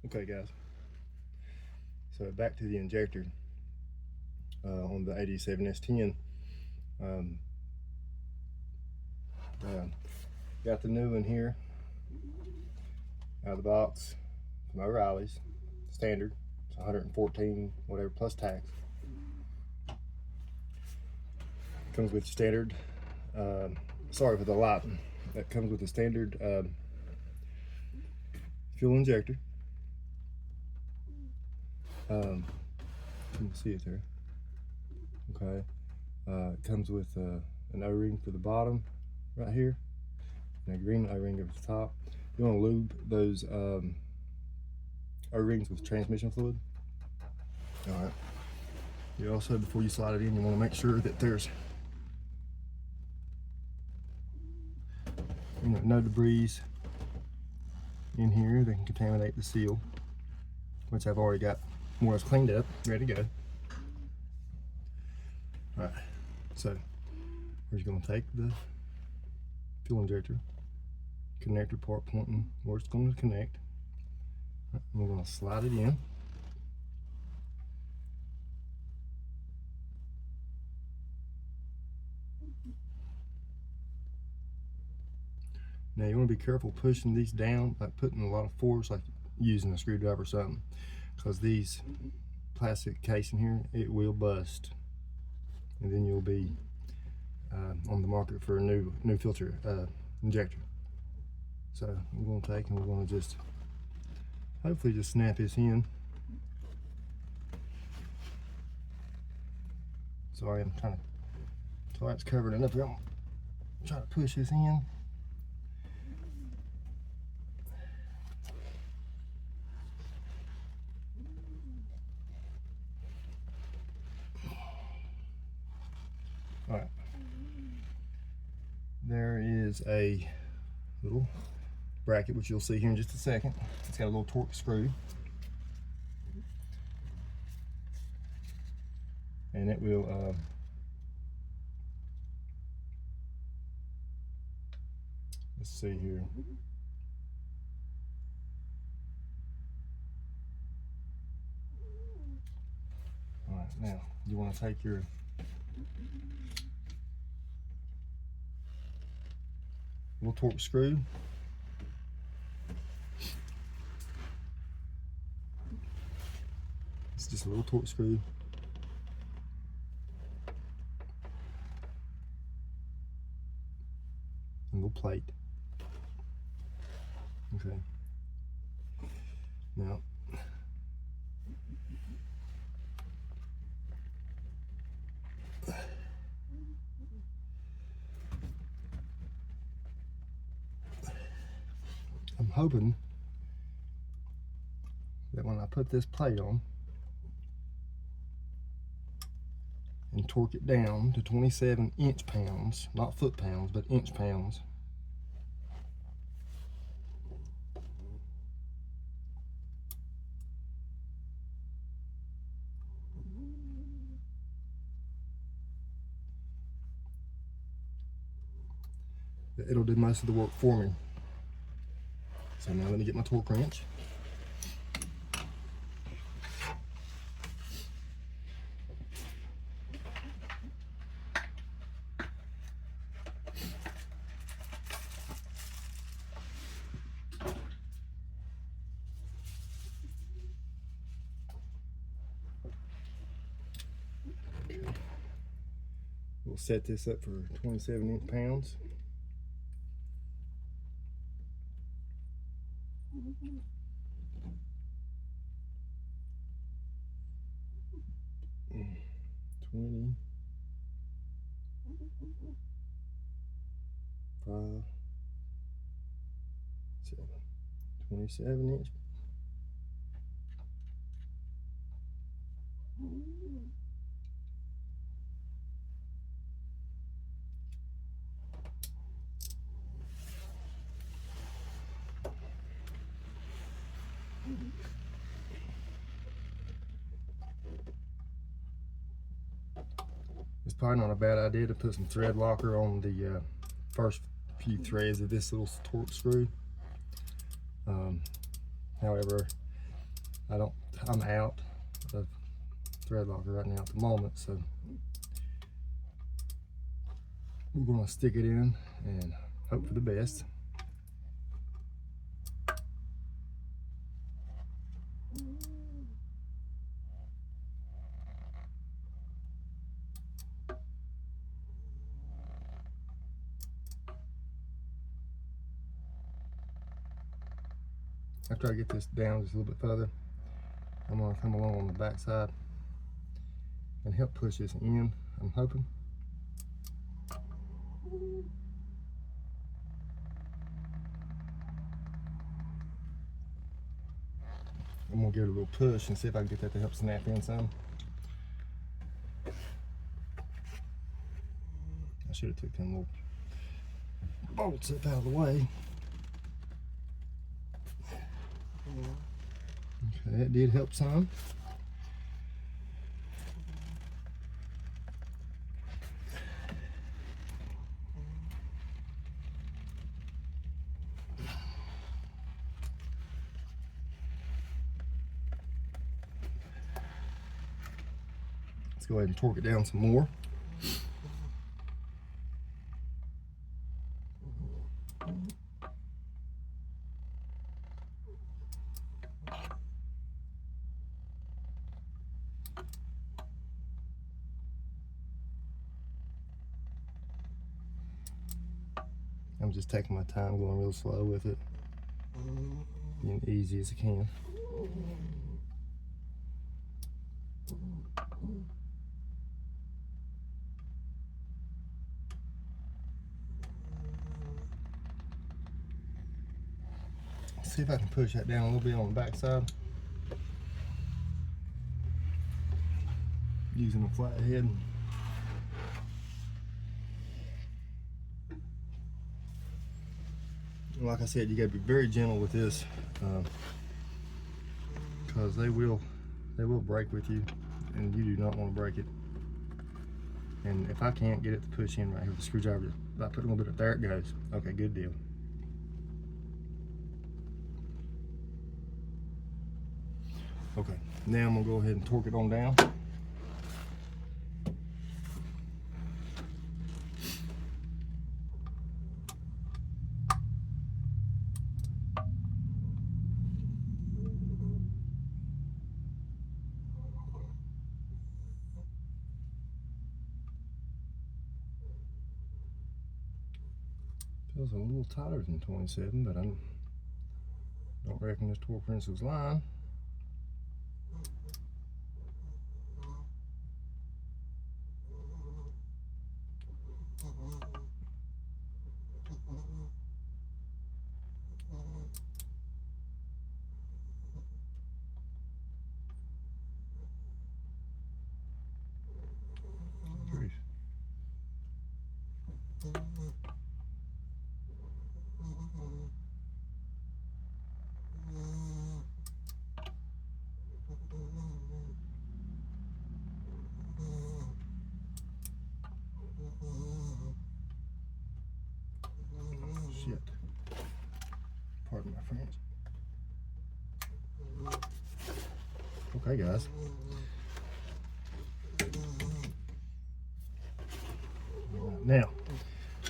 Okay guys, so back to the injector on the 87S10. Got the new one here out of the box from O'Reilly's, standard. It's 114 whatever plus tax. Comes with standard, sorry for the lighting, that comes with the standard fuel injector. You can see it there. Okay, it comes with an O-ring for the bottom right here, and a green O-ring over the top. You want to lube those O-rings with transmission fluid. All right. You also, before you slide it in, you want to make sure that there's no debris in here that can contaminate the seal, which I've already got more or less cleaned up, ready to go. All right, so we're just going to take the fuel injector connector part pointing where it's going to connect, and we're going to slide it in. Now you want to be careful pushing these down, like putting a lot of force, like using a screwdriver or something, because these plastic casing here, it will bust, and then you'll be on the market for a new filter injector. So we're going to take and we're going to just hopefully just snap this in. Sorry, I'm trying to, sorry it's covered enough here. I'm trying to push this in. All right, there is a little bracket which you'll see here in just a second. It's got a little torque screw, and it will let's see here. All right, now you want to take your little torque screw, it's just a little torque screw, and a little plate. Okay, now I'm hoping that when I put this plate on and torque it down to 27 inch-pounds, not foot-pounds, but inch-pounds, it'll do most of the work for me. So now let me get my torque wrench. We'll set this up for 27 inch-pounds. Mm, 27 inch. It's probably not a bad idea to put some thread locker on the first few threads of this little torque screw. However, I'm out of thread locker right now at the moment, so we're gonna stick it in and hope for the best. After I get this down just a little bit further, I'm gonna come along on the back side and help push this in, I'm hoping. I'm gonna give it a little push and see if I can get that to help snap in some. I should have took them little bolts up out of the way. Okay, that did help some. Let's go ahead and torque it down some more. I'm just taking my time, going real slow with it, being easy as I can. See if I can push that down a little bit on the back side. Using a flat head. Like I said, you gotta be very gentle with this, because they will break with you, and you do not want to break it. And if I can't get it to push in right here with the screwdriver, if I put a little bit of, there it goes. Okay, good deal. Okay, now I'm gonna go ahead and torque it on down. Feels a little tighter than 27, but I don't reckon this torque wrench was lying. Shit. Pardon my French. Okay, guys. Now,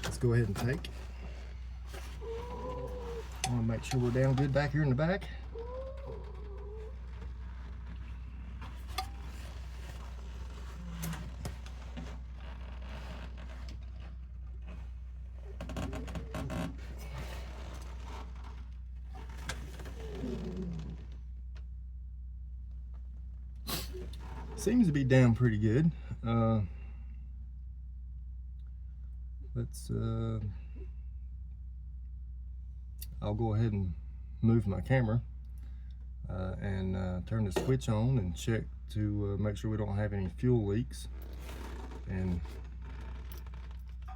let's go ahead and take. I want to make sure we're down good back here in the back. Seems to be down pretty good. I'll go ahead and move my camera and turn the switch on and check to make sure we don't have any fuel leaks, and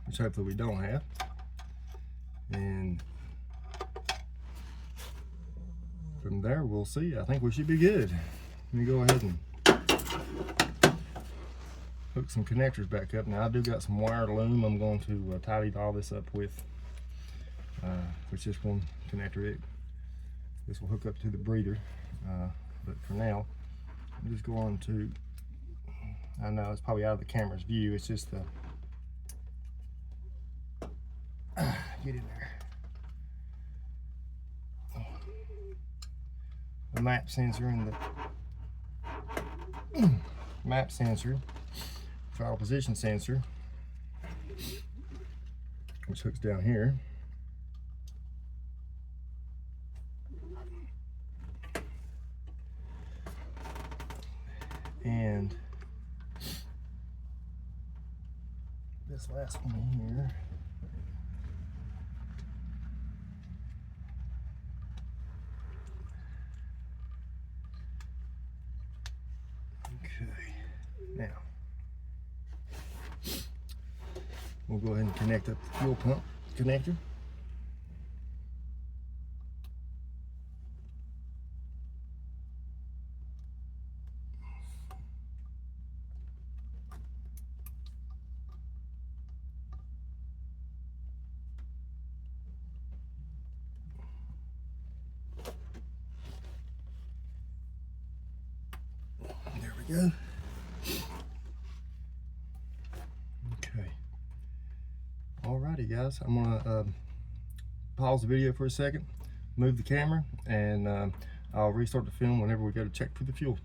which hopefully we don't have. And from there we'll see. I think we should be good. Let me go ahead and hook some connectors back up. Now I do got some wired loom I'm going to tidy all this up with, which this one connector, this will hook up to the breather. But for now, I'm just going to, I know it's probably out of the camera's view, it's just the, get in there. The map sensor and the map sensor, throttle position sensor, which hooks down here. And this last one here. Okay, now we'll go ahead and connect up the fuel pump connector. There we go. Okay. Alrighty, guys. I'm gonna pause the video for a second, move the camera, and I'll restart the film whenever we go to check for the fuel.